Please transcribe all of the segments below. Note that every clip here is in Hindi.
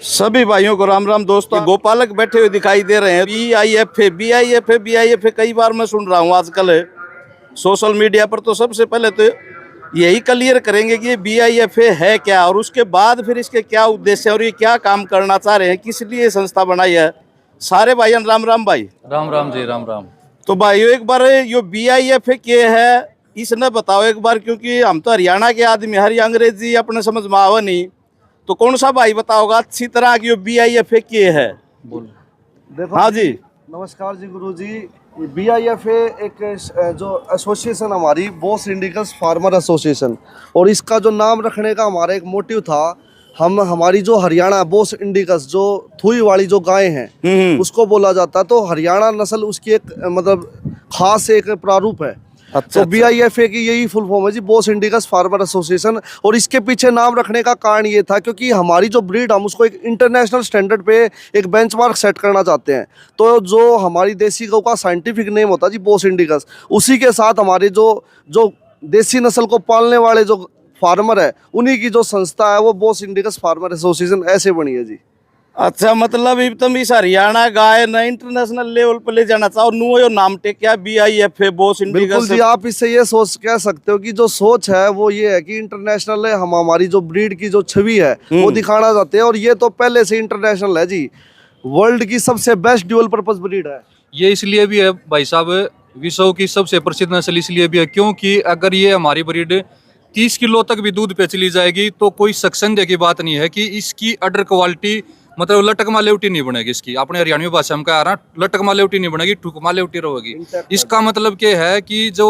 सभी भाइयों को राम राम। दोस्तों, गोपालक बैठे हुए दिखाई दे रहे हैं। BIFA कई बार मैं सुन रहा हूँ आजकल सोशल मीडिया पर। तो सबसे पहले तो यही क्लियर करेंगे कि ये BIFA है क्या, और उसके बाद फिर इसके क्या उद्देश्य है और ये क्या काम करना चाह रहे हैं, किस लिए संस्था बनाई है। सारे भाइयों राम राम भाई। राम राम जी, राम राम। तो भाइयों एक बार यो BIFA क्या है इसने बताओ एक बार, क्योंकि हम तो हरियाणा के आदमी, हरी अंग्रेजी अपने समझ में आवा नहीं। तो कौन सा भाई बताओगा अच्छी तरह की BIFA क्या है। देखो हाँ जी, नमस्कार जी गुरु जी। BIFA एक जो एसोसिएशन हमारी बोस इंडिकस फार्मर एसोसिएशन, और इसका जो नाम रखने का हमारा एक मोटिव था, हमारी जो हरियाणा बोस इंडिकस जो थुई वाली जो गाय हैं उसको बोला जाता है। तो हरियाणा नस्ल उसकी एक मतलब खास एक प्रारूप है। अच्छा, तो BIFA की यही फुल फॉर्म है जी, बोस इंडिकस फार्मर एसोसिएशन। और इसके पीछे नाम रखने का कारण ये था क्योंकि हमारी जो ब्रीड हम उसको एक इंटरनेशनल स्टैंडर्ड पे एक बेंचमार्क सेट करना चाहते हैं। तो जो हमारी देसी गौ का साइंटिफिक नेम होता है जी बोस इंडिकस, उसी के साथ हमारे जो देसी नस्ल को पालने वाले जो फार्मर है उन्हीं की जो संस्था है वो बोस इंडिकस फार्मर एसोसिएशन ऐसे बनी है जी। अच्छा, मतलब तुम इस हरियाणा गाय न इंटरनेशनल लेवल पर ले जाना चाहो, नु यो नाम टेक BIFA बोस बिल्कुल इंडिकस। जी, आप इससे ये सोच कह सकते हो कि जो सोच है वो ये है कि इंटरनेशनल है, हम हमारी जो ब्रीड की जो छवि है वो दिखाना चाहते हैं। और ये तो पहले से इंटरनेशनल है जी, वर्ल्ड की सबसे बेस्ट ड्यूअल पर्पस ब्रीड है। ये इसलिए भी है भाई साहब, विश्व की सबसे प्रसिद्ध नस्ल इसलिए भी है क्योंकि अगर ये हमारी ब्रीड 30 किलो तक भी दूध पे चली जाएगी तो कोई संदेह की बात नहीं है कि इसकी अडर क्वालिटी मतलब लटक लेवटी नहीं बनेगी। इसकी अपने हरियाणवी भाषा में कह रहा लटक लेवटी नहीं बनेगी, ठुक लेवटी रहेगी। इसका मतलब क्या है कि जो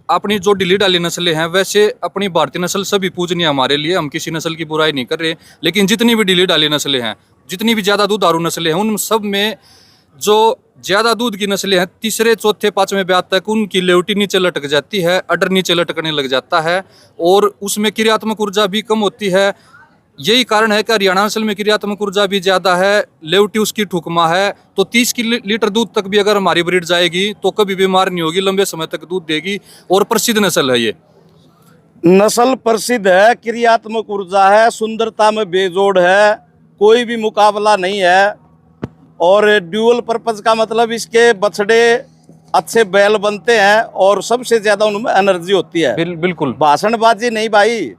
अपनी जो ढीली डाली नस्लें हैं, वैसे अपनी भारतीय नस्ल सभी पूजनीय हमारे लिए, हम किसी नस्ल की बुराई नहीं कर रहे, लेकिन जितनी भी ढीली डाली नस्लें हैं, जितनी भी ज्यादा दूधारू नस्लें हैं, उन सब में जो ज्यादा दूध की नस्लें हैं, तीसरे चौथे पांचवें ब्याज तक उनकी लेवटी नीचे लटक जाती है, अडर नीचे लटकने लग जाता है और उसमें क्रियात्मक ऊर्जा भी कम होती है। यही कारण है कि हरियाणा नस्ल में क्रियात्मक ऊर्जा भी ज्यादा है, लेवटी उसकी ठुकमा है। तो 30 लीटर दूध तक भी अगर हमारी ब्रीड जाएगी तो कभी बीमार नहीं होगी, लंबे समय तक दूध देगी और प्रसिद्ध नस्ल है। ये नस्ल प्रसिद्ध है, क्रियात्मक ऊर्जा है, सुंदरता में बेजोड़ है, कोई भी मुकाबला नहीं है। और ड्यूअल पर्पज का मतलब इसके बछड़े अच्छे बैल बनते हैं और सबसे ज्यादा उनमें एनर्जी होती है। बिल्कुल भाषणबाजी नहीं भाई।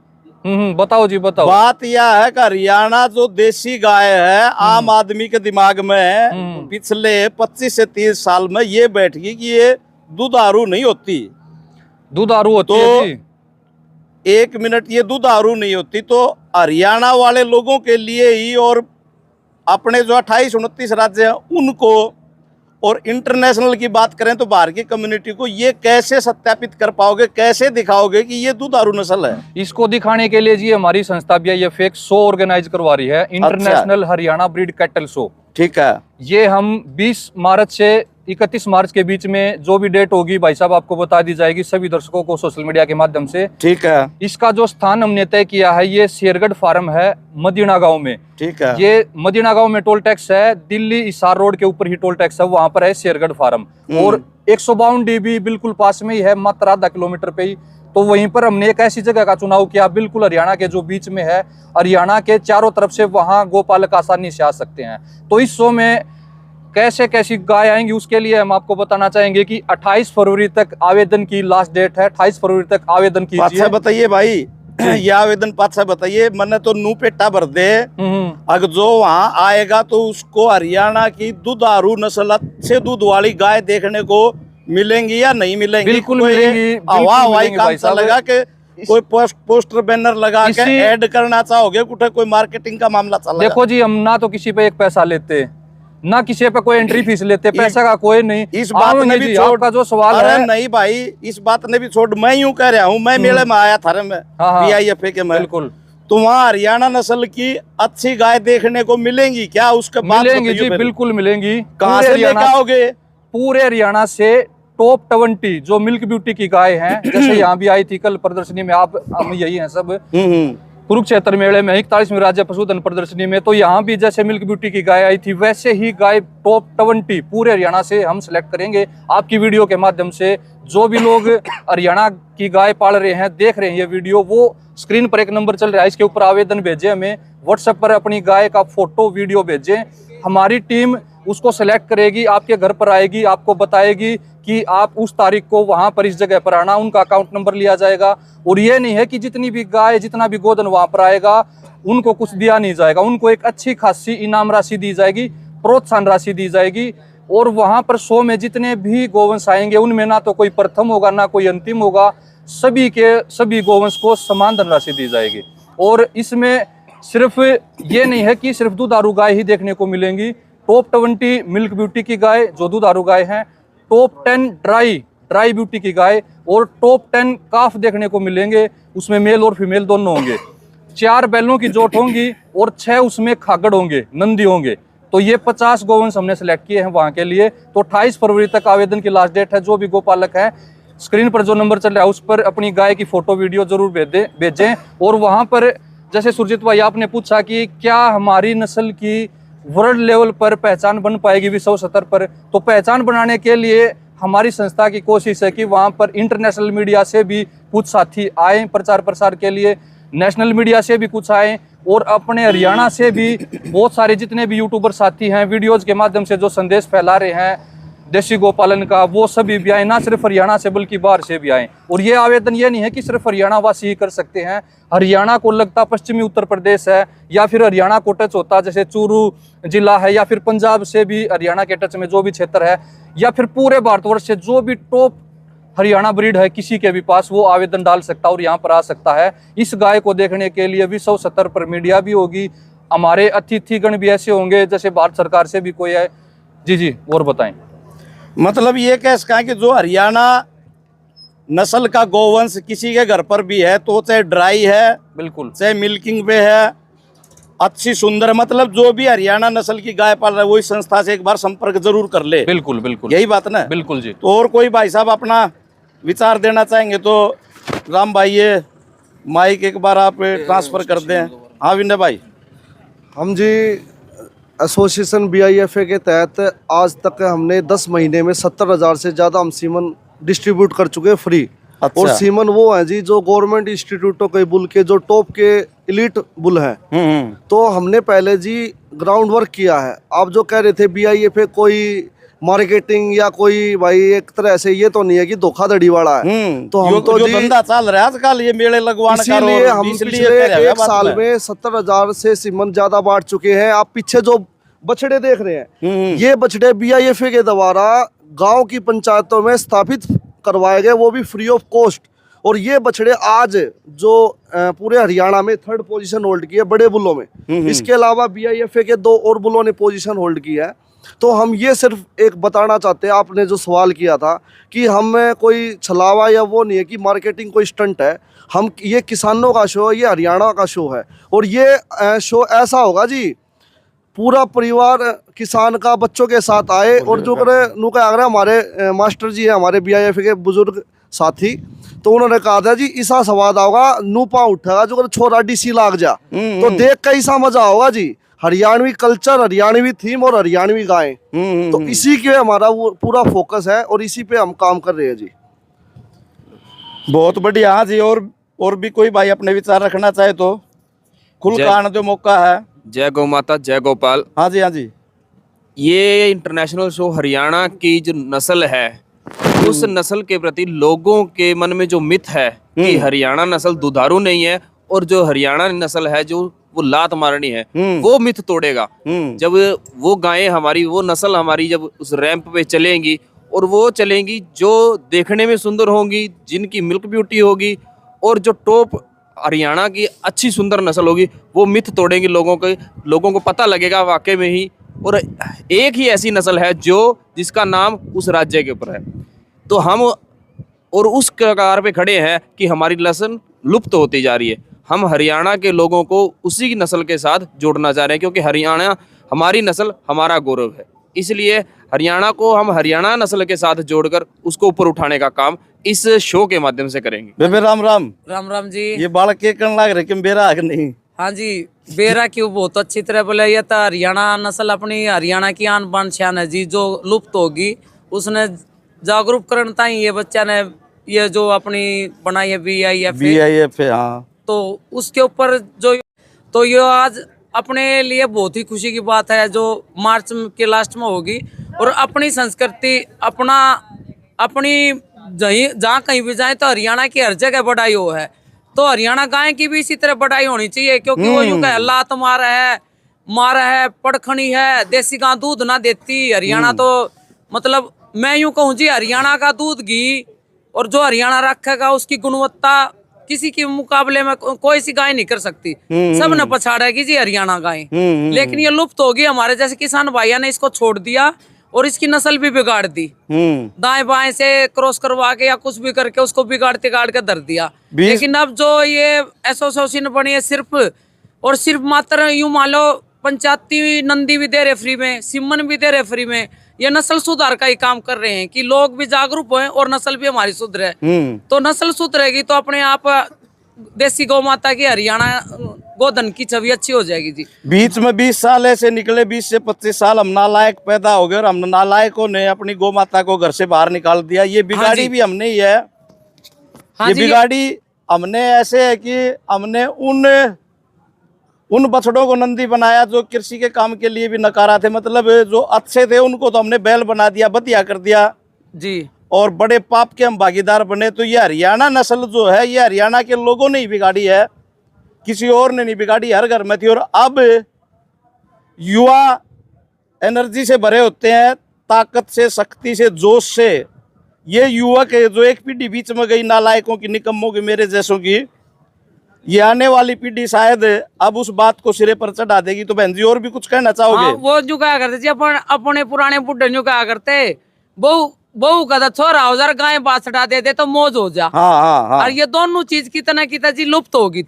बताओ जी, बताओ। बात यह है कि हरियाणा जो देसी गाय है आम आदमी के दिमाग में पिछले 25 से 30 साल में ये बैठ गई कि ये दुधारू नहीं होती। दुधारू होती तो है जी। एक मिनट, ये दुधारू नहीं होती। तो हरियाणा वाले लोगों के लिए ही और अपने जो 28-29 राज्य हैं उनको, और इंटरनेशनल की बात करें तो बाहर की कम्युनिटी को, ये कैसे सत्यापित कर पाओगे, कैसे दिखाओगे कि ये दुधारू नस्ल है। इसको दिखाने के लिए जी हमारी संस्था BIFA एक शो ऑर्गेनाइज करवा रही है, international Haryana breed cattle show. ठीक है, ये हम 20 मार्च से 31 मार्च के बीच में जो भी डेट होगी भाई साहब आपको बता दी जाएगी सभी दर्शकों को सोशल मीडिया के माध्यम से। ठीक है। इसका जो स्थान हमने तय किया है ये शेरगढ़ फार्म है मदीना गांव में। ठीक है। ये मदीना गांव में टोल टैक्स है, दिल्ली हिसार रोड के ऊपर ही टोल टैक्स है, वहां पर है शेरगढ़ फार्म। और 152 DB बिल्कुल पास में ही है, मात्र आधा किलोमीटर पे ही। तो वहीं पर हमने एक ऐसी जगह का चुनाव किया बिल्कुल हरियाणा के जो बीच में है, हरियाणा के चारों तरफ से वहां गोपालक आसानी से आ सकते हैं। तो इस शो में कैसे कैसी गाय आएंगी उसके लिए हम आपको बताना चाहेंगे कि 28 फरवरी तक आवेदन की लास्ट डेट है। 28 फरवरी तक आवेदन कीजिए। बताइए भाई, ये आवेदन पाछा बताइए। मैंने तो नू पेटा भर दे, अगर जो वहाँ आएगा तो उसको हरियाणा की दुधारू नस्ल अच्छे दूध वाली गाय देखने को मिलेंगी या नहीं मिलेंगी? बिल्कुल मिलेंगी। हवाई काम चलेगा कि कोई पोस्टर बैनर लगा के ऐड करना चाहोगे? कुछ कोई मार्केटिंग का मामला चलेगा? देखो जी, हम ना तो किसी पे एक पैसा लेते, ना किसी पे कोई एंट्री फीस लेते, पैसा का कोई नहीं। इस बात ने भी छोड़, आपका जो सवाल है नहीं भाई, इस बात ने भी छोड़। मैं यूं कह रहा हूँ, मैं मेले में आया था में BIFA के में, बिल्कुल। तो वहाँ हरियाणा नस्ल की अच्छी गाय देखने को मिलेंगी क्या? उसके बाद मिलेंगी जी, बिल्कुल मिलेंगी। कहाँ से लेके आओगे? पूरे हरियाणा से टॉप 20 जो मिल्क ब्यूटी की गाय हैं, जैसे यहाँ भी आई थी कल प्रदर्शनी में, हम यही हैं सब कुरुक्षेत्र मेले में 41वीं राज्य पशुधन प्रदर्शनी में। तो यहाँ भी जैसे मिल्क ब्यूटी की गाय आई थी वैसे ही गाय टॉप 20 पूरे हरियाणा से हम सिलेक्ट करेंगे आपकी वीडियो के माध्यम से, जो भी लोग हरियाणा की गाय पाल रहे हैं, देख रहे हैं ये वीडियो, वो स्क्रीन पर एक नंबर चल रहा है, इसके ऊपर आवेदन भेजें, हमें व्हाट्सएप पर अपनी गाय का फोटो वीडियो भेजें। हमारी टीम उसको सेलेक्ट करेगी, आपके घर पर आएगी, आपको बताएगी कि आप उस तारीख को वहां पर इस जगह पर आना, उनका अकाउंट नंबर लिया जाएगा। और ये नहीं है कि जितनी भी गाय, जितना भी गोधन वहां पर आएगा उनको कुछ दिया नहीं जाएगा, उनको एक अच्छी खासी इनाम राशि दी जाएगी, प्रोत्साहन राशि दी जाएगी। और वहां पर 100 में जितने भी गोवंश आएंगे उनमें ना तो कोई प्रथम होगा ना कोई अंतिम होगा, सभी के सभी गोवंश को समान धनराशि दी जाएगी। और इसमें सिर्फ ये नहीं है कि सिर्फ दुधारू गाय ही देखने को मिलेंगी, टॉप 20 मिल्क ब्यूटी की गाय जो दुधारू गाय हैं, टॉप 10 ड्राई ब्यूटी की गाय और टॉप 10 काफ देखने को मिलेंगे। उसमें मेल और फीमेल दोनों होंगे। 4 बैलों की जोट होंगी और 6 उसमें खागड़ होंगे, नंदी होंगे। तो ये 50 गोवंश हमने सेलेक्ट किए हैं वहां के लिए। तो 28 फरवरी तक आवेदन की लास्ट डेट है। जो भी गोपालक है, स्क्रीन पर जो नंबर चल रहा है उस पर अपनी गाय की फोटो वीडियो जरूर भेजें। और वहां पर जैसे सुरजीत भाई आपने पूछा कि क्या हमारी नस्ल की वर्ल्ड लेवल पर पहचान बन पाएगी विश्व स्तर पर, तो पहचान बनाने के लिए हमारी संस्था की कोशिश है कि वहां पर इंटरनेशनल मीडिया से भी कुछ साथी आए प्रचार प्रसार के लिए, नेशनल मीडिया से भी कुछ आए और अपने हरियाणा से भी बहुत सारे जितने भी यूट्यूबर साथी हैं वीडियोज के माध्यम से जो संदेश फैला रहे हैं देशी गोपालन का, वो सभी भी आए, ना सिर्फ हरियाणा से बल्कि बाहर से भी आए। और ये आवेदन ये नहीं है कि सिर्फ हरियाणा वासी ही कर सकते हैं, हरियाणा को लगता पश्चिमी उत्तर प्रदेश है या फिर हरियाणा को टच होता जैसे चूरू जिला है, या फिर पंजाब से भी हरियाणा के टच में जो भी क्षेत्र है, या फिर पूरे भारतवर्ष से जो भी टॉप हरियाणा ब्रीड है किसी के भी पास, वो आवेदन डाल सकता है और यहाँ पर आ सकता है। इस गाय को देखने के लिए विश्व स्तर पर मीडिया भी होगी, हमारे अतिथिगण भी ऐसे होंगे जैसे भारत सरकार से भी कोई है। जी और बताएं। मतलब ये कह सका कि जो हरियाणा नस्ल का गोवंश किसी के घर पर भी है, तो चाहे ड्राई है, बिल्कुल, चाहे मिल्किंग पे है, अच्छी सुंदर, मतलब जो भी हरियाणा नस्ल की गाय पाल रहा है वो इस संस्था से एक बार संपर्क जरूर कर ले। बिल्कुल बिल्कुल, यही बात ना। बिल्कुल जी। तो और कोई भाई साहब अपना विचार देना चाहेंगे तो राम भाई ये माइक एक बार आप ट्रांसफर कर दें। हाँ विनय भाई। हम जी एसोसिएशन BIFA के तहत आज तक हमने 10 महीने में 70,000 से ज़्यादा हम सीमन डिस्ट्रीब्यूट कर चुके हैं फ्री। अच्छा। और सीमन वो है जी जो गवर्नमेंट इंस्टीट्यूटों के बुल के जो टॉप के एलीट बुल हैं। तो हमने पहले जी ग्राउंड वर्क किया है। आप जो कह रहे थे BIFA कोई मार्केटिंग या कोई भाई एक तरह से ये तो नहीं है कि धोखाधड़ी वाला है। तो हम तो जो धंधा चल रहा है आजकल ये मेले लगवाने का, इसीलिए हम पिछले 1 साल में 70,000 से सीमन ज्यादा बांट चुके हैं। आप पीछे जो बछड़े देख रहे हैं, ये बछड़े BIFA के द्वारा गांव की पंचायतों में स्थापित करवाए गए, वो भी फ्री ऑफ कॉस्ट। और ये बछड़े आज जो पूरे हरियाणा में 3rd पोजीशन होल्ड की है बड़े बुलों में। इसके अलावा BIFA के 2 और बुलों ने पोजीशन होल्ड की है। तो हम ये सिर्फ एक बताना चाहते हैं, आपने जो सवाल किया था कि हमें कोई छलावा या वो नहीं है कि मार्केटिंग कोई स्टंट है। हम ये किसानों का शो है, ये हरियाणा का शो है। और ये शो ऐसा होगा जी, पूरा परिवार किसान का बच्चों के साथ आए। और जो करे नु का आगरा हमारे मास्टर जी है, हमारे BIFA के बुजुर्ग साथी, तो उन्होंने कहा था जी ईसा स्वाद आओगा, नूपा उठेगा जो छोरा डीसी लाग जा। तो देख के ईसा मजा होगा जी। हरियाणवी कल्चर, हरियाणवी थीम और हरियाणवी गायें, तो इसी के हमारा वो पूरा फोकस है और इसी पे हम काम कर रहे हैं जी। बहुत बढ़िया। हाँ जी, और भी कोई भाई अपने विचार रखना चाहे तो खुल कान जो मौका है। जय गौ माता, जय गोपाल। हाँ जी, हाँ जी। ये इंटरनेशनल शो हरियाणा की जो नस्ल है, उस नस्ल के प्रति लोगों के मन में जो मिथ है कि हरियाणा नस्ल दुधारू नहीं है और जो हरियाणा नस्ल है जो वो लात मारनी है, वो मिथ तोड़ेगा। जब वो गायें हमारी, वो नस्ल हमारी जब उस रैंप पे चलेंगी और वो चलेंगी जो देखने में सुंदर होंगी, जिनकी मिल्क ब्यूटी होगी और जो टॉप हरियाणा की अच्छी सुंदर नस्ल होगी, वो मिथ तोड़ेंगी लोगों को पता लगेगा वाकई में ही। और एक ही ऐसी नस्ल है जो जिसका नाम उस राज्य के ऊपर है। तो हम और उस कगार पे खड़े हैं कि हमारी नस्ल लुप्त होती जा रही है। हम हरियाणा के लोगों को उसी नस्ल के साथ जोड़ना चाह रहे हैं, क्योंकि हरियाणा हमारी नस्ल हमारा गौरव है। इसलिए हरियाणा को हम हरियाणा नस्ल के साथ जोड़कर उसको ऊपर उठाने का काम इस शो के माध्यम से करेंगे। बेबे राम राम। राम राम जी। ये बालक के कण लाग रहे कि बेरा है कि नहीं? हाँ जी, बेरा क्यों बहुत अच्छी तरह बोला। ये तो हरियाणा नस्ल अपनी हरियाणा की आन बान शान है जी, जो लुप्त होगी उसने जागरूकता ही ये बच्चा ने ये जो अपनी बनाई है BIF, BIF है, हाँ। तो उसके ऊपर जो तो ये आज अपने लिए बहुत ही खुशी की बात है जो मार्च के लास्ट में होगी। और अपनी संस्कृति अपनी जहाँ कहीं भी जाए तो हरियाणा की हर जगह बढ़ाई हो है, तो हरियाणा गाय की भी इसी तरह बढ़ाई होनी चाहिए, क्योंकि वो यूं कह लात मार है पड़खनी है, देसी गाय दूध ना देती। हरियाणा तो मतलब मैं यूं कहूँ जी, हरियाणा का दूध घी और जो हरियाणा रखेगा उसकी गुणवत्ता किसी के मुकाबले में कोई सी गाय नहीं कर सकती। सब ने पछाड़ेगी जी हरियाणा गाय। लेकिन ये लुप्त होगी, हमारे जैसे किसान भाइयों ने इसको छोड़ दिया और इसकी नस्ल भी बिगाड़ दी, दाएं बाएं से क्रॉस करवा के या कुछ भी करके उसको बिगाड़ के धर दिया। लेकिन अब जो ये एसोसिएशन बनी है सिर्फ मात्र यूं मान लो पंचायती नंदी भी दे रहे फ्री में, सिमन भी दे रहे फ्री में, ये नस्ल सुधार का ही काम कर रहे हैं कि लोग भी जागरूक हों और नस्ल भी हमारी सुधरे। तो नस्ल सुधरेगी तो अपने आप देसी गौ माता की हरियाणा गोधन की छवि अच्छी हो जाएगी जी। बीच में 20 साल ऐसे निकले, 20 से 25 साल हम नालायक पैदा हो गए और हम नालायकों ने अपनी गौ माता को घर से बाहर निकाल दिया। ये बिगाड़ी भी हमने ही है। ये बिगाड़ी हमने ऐसे है कि हमने उन बछड़ों को नंदी बनाया जो कृषि के काम के लिए भी नकारा थे, मतलब जो अच्छे थे उनको तो हमने बैल बना दिया, बदिया कर दिया जी, और बड़े पाप के हम भागीदार बने। तो ये हरियाणा नस्ल जो है ये हरियाणा के लोगों ने ही बिगाड़ी है, किसी और ने नहीं बिगाड़ी, हर घर में थी। और अब युवा एनर्जी से भरे होते हैं, ताकत से, शक्ति से, जोश से। ये युवक है जो एक पीढ़ी बीच में गई नालायकों की, निकम्मों की, मेरे जैसों की, ये आने वाली पीढ़ी शायद अब उस बात को सिरे पर चढ़ा देगी। तो बहन जी और भी कुछ कहना चाहोगे? हाँ, वो जो कहा करते जी अपने पुराने बुढ़े जो कहा करते बहु का छोरा हो जा गाय बाछड़ा दे दे तो मौज हो जा। हाँ हाँ हाँ। और ये दोनों चीज कितना जी लुप्त हो गई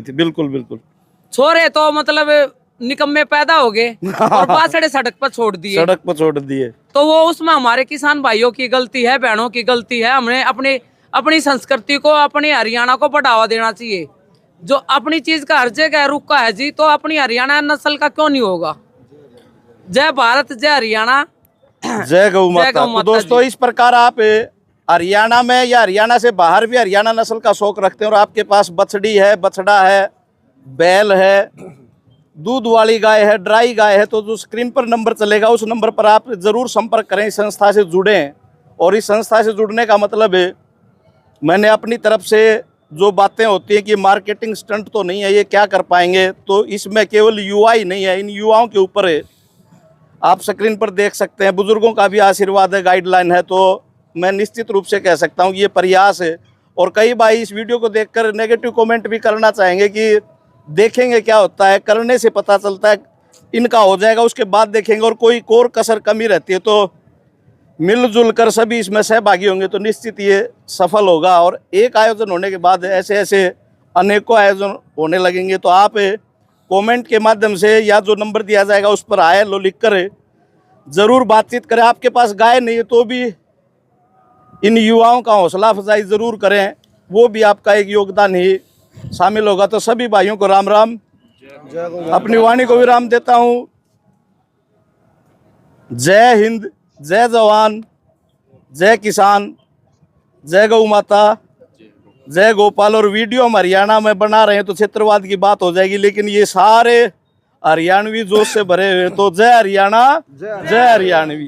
थी। बिल्कुल। छोरे तो मतलब निकम्मे पैदा हो गए और बाछड़े सड़क पर छोड़ दिए। तो वो उसमें हमारे किसान भाइयों की गलती है, बहनों की गलती है। हमने अपनी संस्कृति को, अपने हरियाणा को बढ़ावा देना चाहिए। जो अपनी चीज का हर जगह रुका है जी, तो अपनी हरियाणा नस्ल का क्यों नहीं होगा? जय भारत, जय हरियाणा, जय गौ माता। तो दोस्तों इस प्रकार आप हरियाणा में या हरियाणा से बाहर भी हरियाणा नस्ल का शौक रखते हैं और आपके पास बछड़ी है, बछड़ा है, बैल है, दूध वाली गाय है, ड्राई गाय है, तो जो स्क्रीन पर नंबर चलेगा उस नंबर पर आप जरूर संपर्क करें, इस संस्था से जुड़ें। और इस संस्था से जुड़ने का मतलब है, मैंने अपनी तरफ से जो बातें होती हैं कि मार्केटिंग स्टंट तो नहीं है, ये क्या कर पाएंगे, तो इसमें केवल युवा ही नहीं है, इन युवाओं के ऊपर है। आप स्क्रीन पर देख सकते हैं, बुजुर्गों का भी आशीर्वाद है, गाइडलाइन है। तो मैं निश्चित रूप से कह सकता हूँ कि ये प्रयास है। और कई भाई इस वीडियो को देखकर नेगेटिव कमेंट भी करना चाहेंगे कि देखेंगे क्या होता है, करने से पता चलता है, इनका हो जाएगा उसके बाद देखेंगे, और कोई और कसर कमी रहती है तो मिलजुल कर सभी इसमें सहभागी होंगे तो निश्चित ये सफल होगा। और एक आयोजन होने के बाद ऐसे अनेकों आयोजन होने लगेंगे। तो आप कमेंट के माध्यम से या जो नंबर दिया जाएगा उस पर आए लो लिख कर ज़रूर बातचीत करें। आपके पास गाय नहीं है तो भी इन युवाओं का हौसला अफजाई ज़रूर करें, वो भी आपका एक योगदान ही शामिल होगा। तो सभी भाइयों को राम राम, अपनी वाणी को विराम देता हूँ। जय हिंद, जय जवान, जय किसान, जय गौ माता, जय गोपाल। और वीडियो हम हरियाणा में बना रहे हैं तो क्षेत्रवाद की बात हो जाएगी, लेकिन ये सारे हरियाणवी जोश से भरे हुए। तो जय हरियाणा, जय हरियाणवी।